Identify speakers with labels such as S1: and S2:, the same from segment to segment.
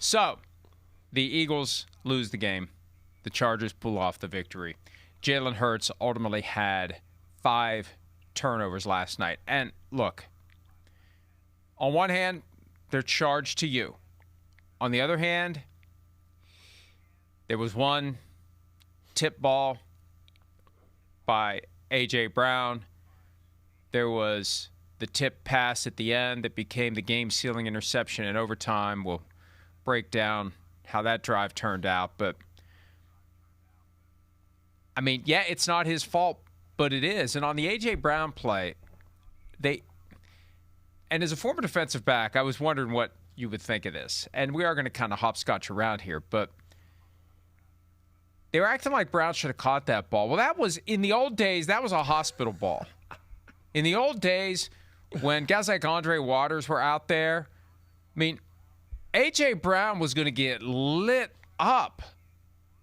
S1: So, the Eagles lose the game. The Chargers pull off the victory. Jalen Hurts ultimately had 5 turnovers last night. And look, on one hand, they're charged to you. On the other hand, there was one tip ball by A.J. Brown. There was the tip pass at the end that became the game-sealing interception in overtime. We'll break down how that drive turned out. But, I mean, yeah, it's not his fault, but it is. And on the A.J. Brown play, and as a former defensive back, I was wondering what you would think of this. And we are going to kind of hopscotch around here, but they were acting like Brown should have caught that ball. Well, that was, in the old days, that was a hospital ball. In the old days, when guys like Andre Waters were out there, I mean, A.J. Brown was going to get lit up.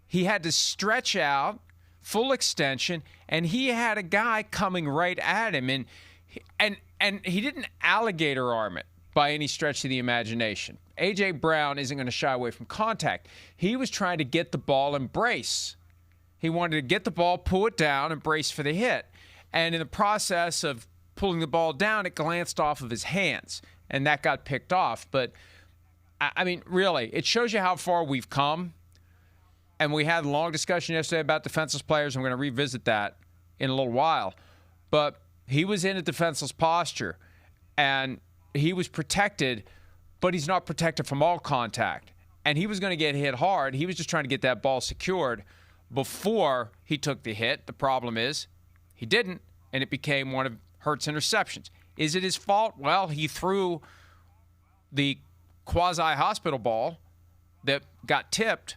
S1: He had to stretch out, full extension, and he had a guy coming right at him. And he didn't alligator arm it by any stretch of the imagination. A.J. Brown isn't going to shy away from contact. He was trying to get the ball and brace. He wanted to get the ball, pull it down, and brace for the hit. And in the process of pulling the ball down, it glanced off of his hands, and that got picked off. But, I mean, really, it shows you how far we've come. And we had a long discussion yesterday about defenseless players. I'm going to revisit that in a little while. But he was in a defenseless posture, and he was protected, but he's not protected from all contact. And he was going to get hit hard. He was just trying to get that ball secured before he took the hit. The problem is he didn't, and it became one of Hurts' interceptions. Is it his fault? Well, he threw the quasi-hospital ball that got tipped.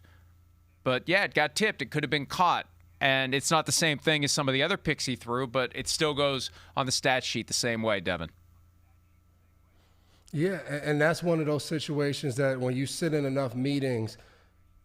S1: But, yeah, it got tipped. It could have been caught. And it's not the same thing as some of the other picks he threw, but it still goes on the stat sheet the same way, Devin.
S2: Yeah, and that's one of those situations that when you sit in enough meetings,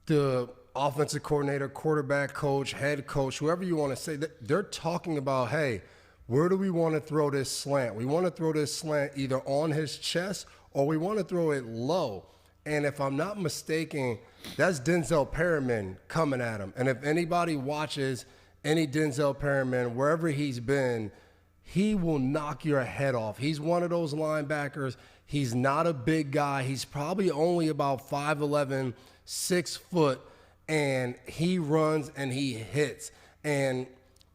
S2: the offensive coordinator, quarterback coach, head coach, whoever you want to say, they're talking about, hey, where do we want to throw this slant? We want to throw this slant either on his chest or we want to throw it low. And if I'm not mistaken, that's Denzel Perryman coming at him. And if anybody watches any Denzel Perryman, wherever he's been, he will knock your head off. He's one of those linebackers. He's not a big guy. He's probably only about 5'11", 6 foot, and he runs and he hits. And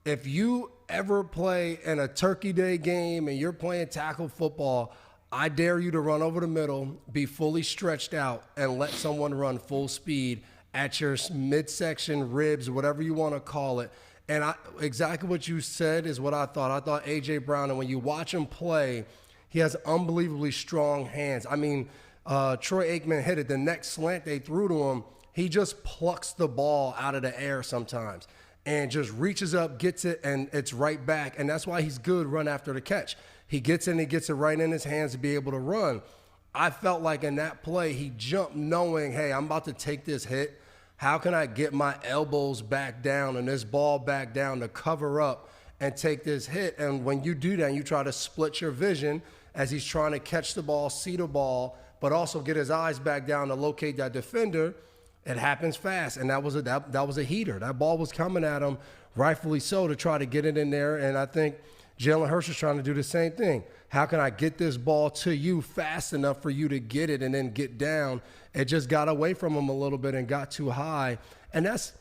S2: if you ever play in a Turkey Day game and you're playing tackle football, I dare you to run over the middle, be fully stretched out, and let someone run full speed at your midsection, ribs, whatever you want to call it. And exactly what you said is what I thought. I thought A.J. Brown, and when you watch him play, he has unbelievably strong hands. I mean, Troy Aikman hit it. The next slant they threw to him, he just plucks the ball out of the air sometimes and just reaches up, gets it, and it's right back. And that's why he's good run after the catch. He gets in, he gets it right in his hands to be able to run. I felt like in that play, he jumped knowing, hey, I'm about to take this hit. How can I get my elbows back down and this ball back down to cover up and take this hit? And when you do that, you try to split your vision as he's trying to catch the ball, see the ball, but also get his eyes back down to locate that defender. It happens fast, and that was a heater. That ball was coming at him, rightfully so, to try to get it in there. And I think Jalen Hurts is trying to do the same thing. How can I get this ball to you fast enough for you to get it and then get down? It just got away from him a little bit and got too high. And that's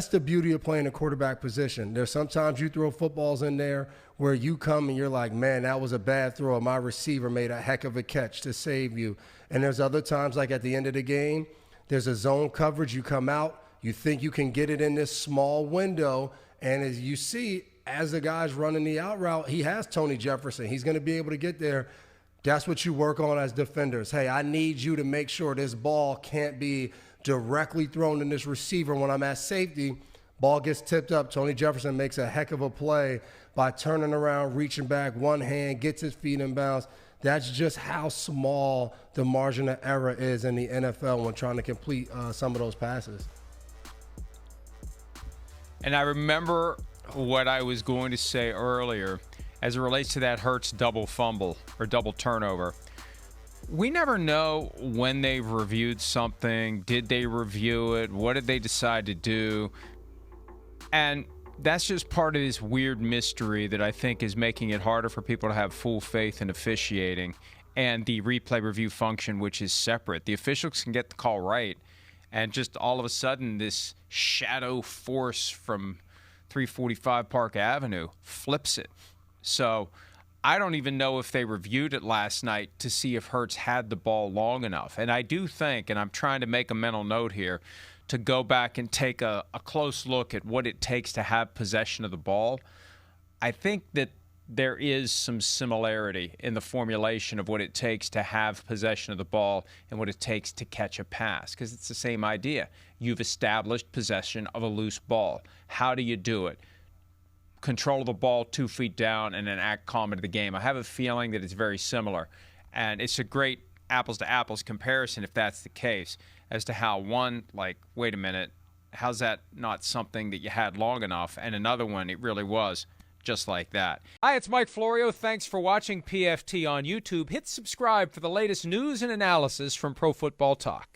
S2: the beauty of playing a quarterback position. There's sometimes you throw footballs in there where you come and you're like, man, that was a bad throw. My receiver made a heck of a catch to save you. And there's other times, like at the end of the game, there's a zone coverage. You come out, you think you can get it in this small window, and as you see, as the guy's running the out route, he has Tony Jefferson. He's going to be able to get there. That's what you work on as defenders. Hey, I need you to make sure this ball can't be directly thrown in this receiver when I'm at safety. Ball gets tipped up. Tony Jefferson makes a heck of a play by turning around, reaching back, one hand, gets his feet in bounds. That's just how small the margin of error is in the NFL when trying to complete some of those passes.
S1: And I remember what I was going to say earlier as it relates to that Hurts double fumble or double turnover. we never know when they've reviewed something. Did they review it? What did they decide to do? And that's just part of this weird mystery that I think is making it harder for people to have full faith in officiating and the replay review function, which is separate. The officials can get the call right, and just all of a sudden this shadow force from 345 Park Avenue flips it. So I don't even know if they reviewed it last night to see if Hurts had the ball long enough. And I do think, and I'm trying to make a mental note here, to go back and take a close look at what it takes to have possession of the ball. I think that there is some similarity in the formulation of what it takes to have possession of the ball and what it takes to catch a pass, because it's the same idea. You've established possession of a loose ball. How do you do it? Control the ball 2 feet down and then act calm into the game. I have a feeling that it's very similar, and it's a great apples-to-apples comparison if that's the case, as to how one, like, wait a minute, how's that not something that you had long enough, and another one, it really was. Just like that. Hi, it's Mike Florio. Thanks for watching PFT on YouTube. Hit subscribe for the latest news and analysis from Pro Football Talk.